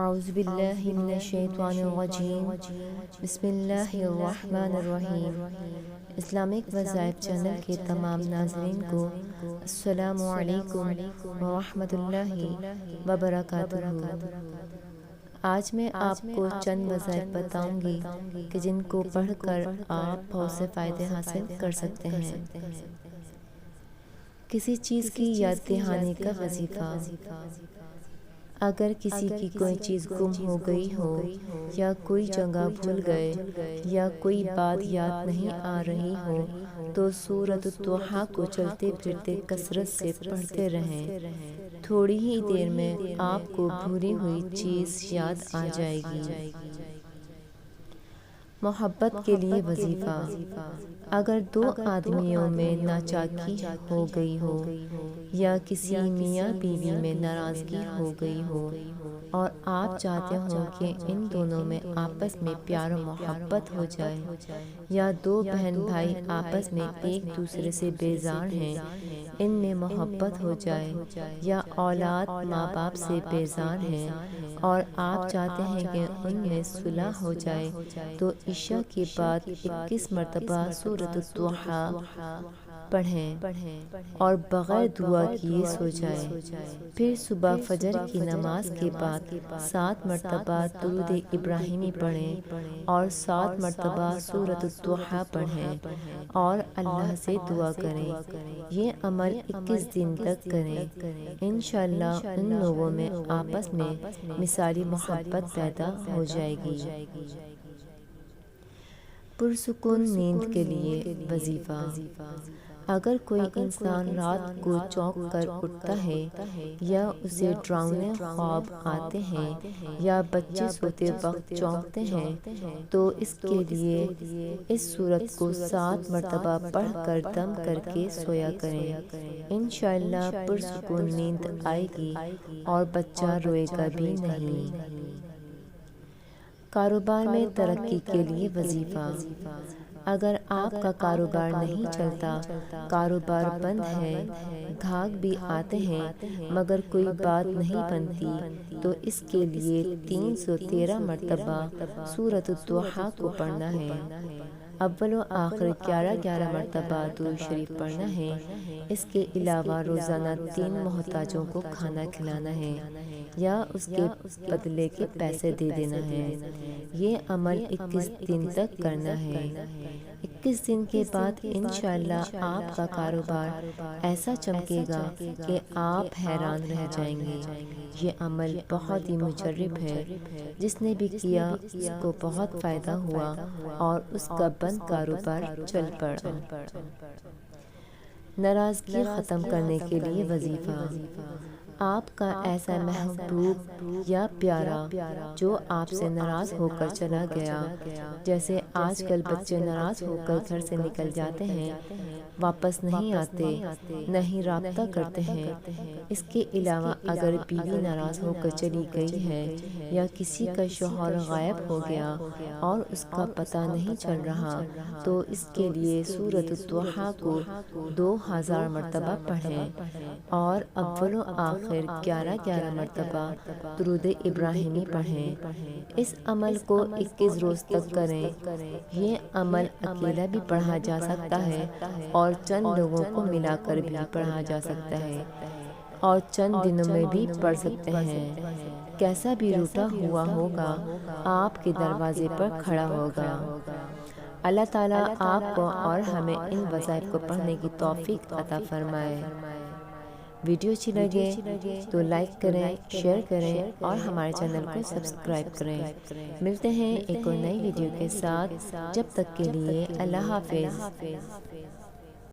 اعوذ باللہ من الشیطان الرجیم بسم اللہ الرحمن الرحیم۔ اسلامک وظائف چینل کے تمام ناظرین کو السلام علیکم ورحمۃ اللہ وبرکاتہ۔ آج میں آپ کو چند وظائف بتاؤں گی کہ جن کو پڑھ کر آپ بہت سے فائدے حاصل کر سکتے ہیں۔ کسی چیز کی یاد دہانی کا وظیفہ۔ اگر کسی کی کوئی چیز گم ہو گئی ہو یا کوئی جگہ بھول گئے یا کوئی بات یاد نہیں آ رہی ہو تو سورۃ الضحیٰ کو چلتے پھرتے کثرت سے پڑھتے رہیں۔ تھوڑی ہی دیر میں آپ کو بھولی ہوئی چیز یاد آ جائے گی۔ محبت کے لیے وظیفہ۔ اگر دو آدمیوں میں ناچاکی ہو گئی ہو یا کسی میاں بیوی میں ناراضگی ہو گئی ہو اور آپ چاہتے ہو کہ ان دونوں میں آپس میں پیار و محبت ہو جائے، یا دو بہن بھائی آپس میں ایک دوسرے سے بیزار ہیں، ان میں محبت ہو جائے، یا اولاد ماں باپ سے بیزار ہیں اور آپ چاہتے ہیں کہ ان میں صلح ہو جائے، تو عشاء کے بعد 21 مرتبہ سورۃ الضحیٰ پڑھیں اور بغیر دعا کیے سو جائیں۔ پھر صبح فجر کی نماز کے بعد 7 مرتبہ درود ابراہیمی پڑھیں اور 7 مرتبہ سورۃ الضحیٰ پڑھیں اور اللہ سے دعا کریں۔ یہ عمل 21 دن تک کریں۔ انشاءاللہ ان لوگوں میں آپس میں مثالی محبت پیدا ہو جائے گی۔ پرسکون نیند کے لیے وظیفہ۔ اگر کوئی انسان رات کو چونک کر اٹھتا ہے یا اسے ڈراؤنے خواب آتے ہیں یا بچے سوتے وقت چونکتے ہیں تو اس کے لیے اس سورت کو 7 مرتبہ پڑھ کر دم کر کے سویا کریں۔ انشاءاللہ پرسکون نیند آئے گی اور بچہ روئے گا بھی نہیں۔ کاروبار میں ترقی کے لیے وظیفہ۔ اگر آپ کا کاروبار نہیں چلتا، کاروبار بند ہے، گاہک بھی آتے ہیں مگر کوئی بات نہیں بنتی، تو اس کے لیے 313 مرتبہ سورۃ الضحیٰ کو پڑھنا ہے۔ اول و آخر 11 مرتبہ درود شریف پڑھنا ہے۔ اس کے علاوہ روزانہ 3 محتاجوں کو کھانا کھلانا ہے یا اس کے بدلے کے پیسے دے دینا ہے۔ یہ عمل 21 دن تک کرنا ہے۔ 21 دن کے بعد انشاءاللہ آپ کا کاروبار ایسا چمکے گا کہ آپ حیران رہ جائیں گے۔ یہ عمل بہت ہی مجرب ہے، جس نے بھی کیا اس کو بہت فائدہ ہوا اور اس کا بند کاروبار چل پڑا۔ ناراضگی ختم کرنے کے لیے وظیفہ۔ آپ کا ایسا محبوب یا پیارا جو آپ سے ناراض ہو کر چلا گیا، جیسے آج کل بچے ناراض ہو کر گھر سے نکل جاتے ہیں، واپس نہیں آتے، نہیں رابطہ کرتے ہیں۔ اس کے علاوہ اگر بیوی ناراض ہو کر چلی گئی ہے یا کسی کا شوہر غائب ہو گیا اور اس کا پتہ نہیں چل رہا، تو اس کے لیے سورۃ الضحیٰ کو 2000 مرتبہ پڑھیں اور اول و آخر 11 مرتبہ درود ابراہیمی پڑھیں۔ اس عمل کو 21 روز تک کریں۔ یہ عمل اکیلا بھی پڑھا جا سکتا ہے اور چند لوگوں کو ملا کر بھی پڑھا جا سکتا ہے اور چند دنوں میں بھی پڑھ سکتے ہیں۔ کیسا بھی روٹا ہوا ہوگا آپ کے دروازے پر کھڑا ہوگا۔ اللہ تعالیٰ آپ کو اور ہمیں ان وظائف کو پڑھنے کی توفیق عطا فرمائے۔ ویڈیو اچھی لگے تو لائک کریں، شیئر کریں اور ہمارے چینل کو سبسکرائب کریں۔ ملتے ہیں ایک اور نئی ویڈیو کے ساتھ، جب تک کے لیے اللہ حافظ۔